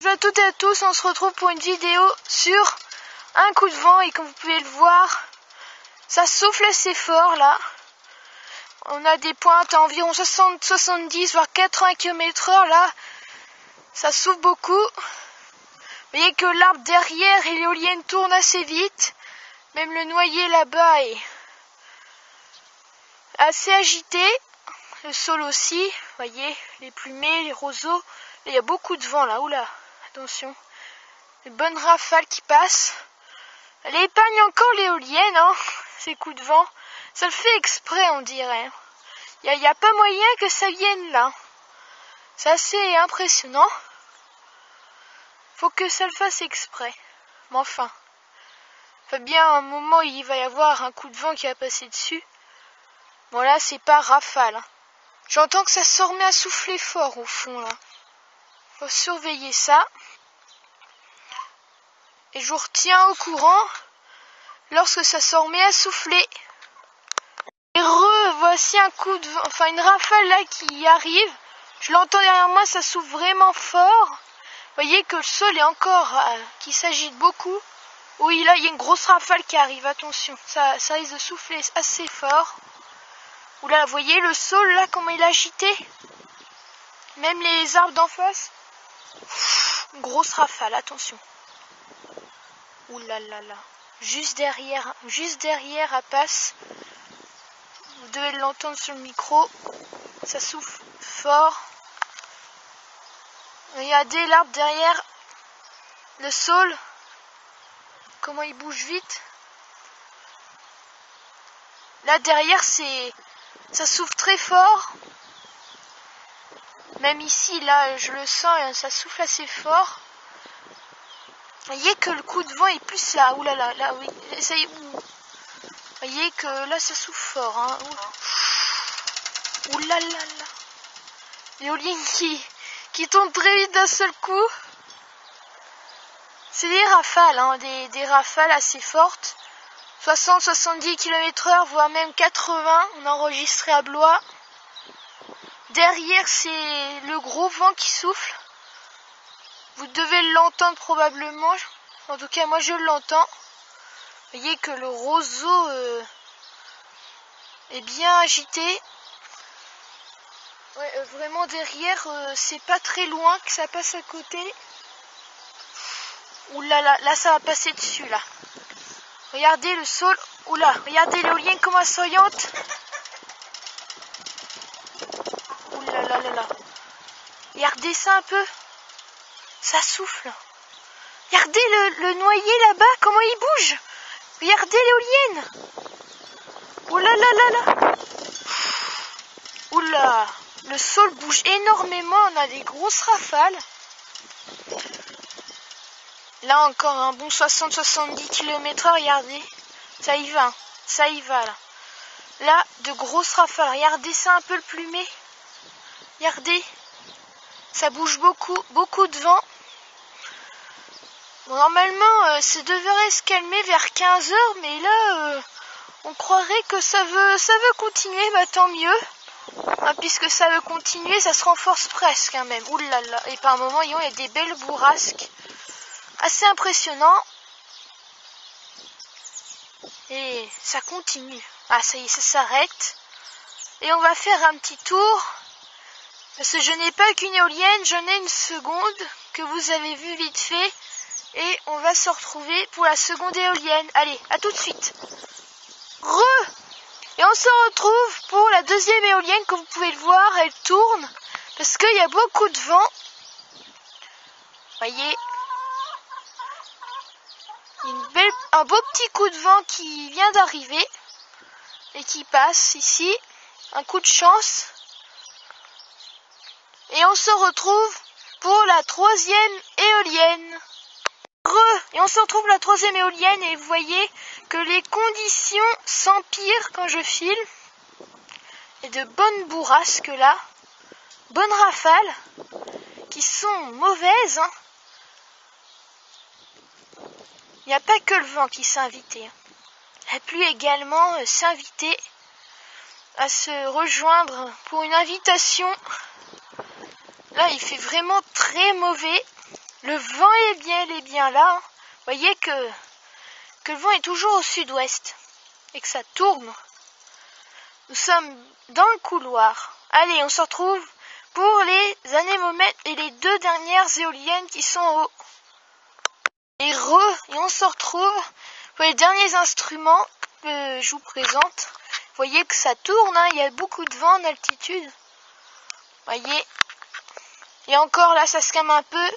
Bonjour à toutes et à tous, on se retrouve pour une vidéo sur un coup de vent et comme vous pouvez le voir, ça souffle assez fort là. On a des pointes à environ 60, 70 voire 80 km/h là, ça souffle beaucoup. Vous voyez que l'arbre derrière et l'éolienne tournent assez vite, même le noyer là-bas est assez agité, le sol aussi, vous voyez, les plumées, les roseaux. Il y a beaucoup de vent là, oula, attention, une bonne rafale qui passe. Elle épargne encore l'éolienne, hein, ces coups de vent. Ça le fait exprès, on dirait. Il n'y a pas moyen que ça vienne là. C'est assez impressionnant. Faut que ça le fasse exprès. Mais enfin, fait bien un moment il va y avoir un coup de vent qui va passer dessus. Bon là, c'est pas rafale. Hein. J'entends que ça se remet à souffler fort au fond là. Faut surveiller ça. Et je vous retiens au courant lorsque ça se remet à souffler. Et voici un coup de vent, enfin une rafale là qui arrive. Je l'entends derrière moi, ça souffle vraiment fort. Vous voyez que le sol est encore, qui s'agite beaucoup. Oui, là il y a une grosse rafale qui arrive, attention. Ça risque de souffler assez fort. Oula, vous voyez le sol là, comment il est agité. Même les arbres d'en face. Une grosse rafale, attention. Ouh là là là. Juste derrière, elle passe. Vous devez l'entendre sur le micro. Ça souffle fort. Regardez l'arbre derrière. Le saule. Comment il bouge vite. Là derrière, ça souffle très fort. Même ici, là, je le sens, ça souffle assez fort. Vous voyez que le coup de vent est plus là. Ouh là là, là, oui. Ça y est. Vous voyez que là, ça souffle fort. Hein. Ouh là là là. L'éolienne qui tombe très vite d'un seul coup. C'est des rafales, hein, des rafales assez fortes. 60-70 km/h, voire même 80. On a enregistré à Blois. Derrière, c'est le gros vent qui souffle. Vous devez l'entendre probablement. En tout cas, moi, je l'entends. Vous voyez que le roseau est bien agité. Ouais, vraiment derrière, c'est pas très loin que ça passe à côté. Ouh là là, là, ça va passer dessus, là. Regardez le sol. Oula, regardez l'éolienne comment elle s'oriente. Ouh là là là là. Regardez ça un peu. Ça souffle. Regardez le noyer là-bas, comment il bouge. Regardez l'éolienne. Ouh là là là là. Ouh là. Le sol bouge énormément, on a des grosses rafales. Là encore un bon 60-70 km/h, regardez. Ça y va là. Là, de grosses rafales. Regardez ça un peu le plumé. Regardez. Ça bouge beaucoup de vent. Bon, normalement, ça devrait se calmer vers 15h, mais là, on croirait que ça veut continuer, bah tant mieux. Hein, puisque ça veut continuer, ça se renforce presque hein, même. Ouh là là. Et par moments, il y a des belles bourrasques. Assez impressionnant. Et ça continue. Ah, ça y est, ça s'arrête. Et on va faire un petit tour. Parce que je n'ai pas qu'une éolienne, j'en ai une seconde que vous avez vu vite fait. Et on va se retrouver pour la seconde éolienne. Allez, à tout de suite. Et on se retrouve pour la deuxième éolienne. Comme vous pouvez le voir, elle tourne. Parce qu'il y a beaucoup de vent. Voyez. Un beau petit coup de vent qui vient d'arriver. Et qui passe ici. Un coup de chance. Et on se retrouve pour la troisième éolienne. Et on se retrouve pour la troisième éolienne et vous voyez que les conditions s'empirent quand je filme. Et de bonnes bourrasques là. Bonnes rafales. Qui sont mauvaises. Hein. Il n'y a pas que le vent qui s'est invité. Hein. La pluie également s'est invitée à se rejoindre pour une invitation. Là, il fait vraiment très mauvais. le vent est bien là. Hein. Vous voyez que le vent est toujours au sud-ouest et que ça tourne. Nous sommes dans le couloir. Allez, on se retrouve pour les anémomètres et les 2 dernières éoliennes qui sont en haut. Et on se retrouve pour les derniers instruments que je vous présente. Vous voyez que ça tourne, hein, il y a beaucoup de vent en altitude. Vous voyez. Et encore là, ça se calme un peu.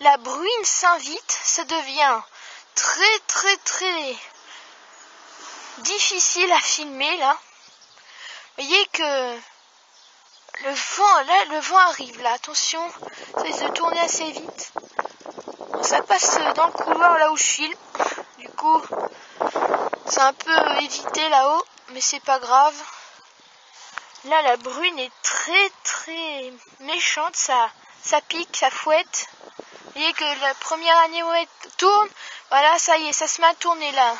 La bruine s'invite, ça devient très difficile à filmer là. Vous voyez que le vent arrive là, attention, ça risque de tourner assez vite. Ça passe dans le couloir là où je filme, du coup c'est un peu évité là-haut, mais c'est pas grave. Là la brune est très méchante, ça pique, ça fouette. Vous voyez que la première anémomètre tourne, voilà, ça y est, ça se met à tourner là.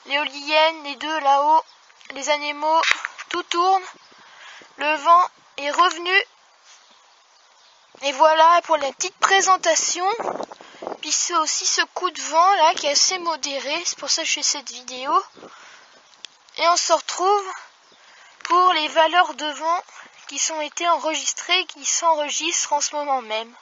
L'éolienne, les 2 là-haut, les anémos, tout tourne. Le vent est revenu. Et voilà pour la petite présentation. Puis c'est aussi ce coup de vent là qui est assez modéré, c'est pour ça que je fais cette vidéo. Et on se retrouve pour les valeurs de vent qui sont été enregistrées, qui s'enregistrent en ce moment même.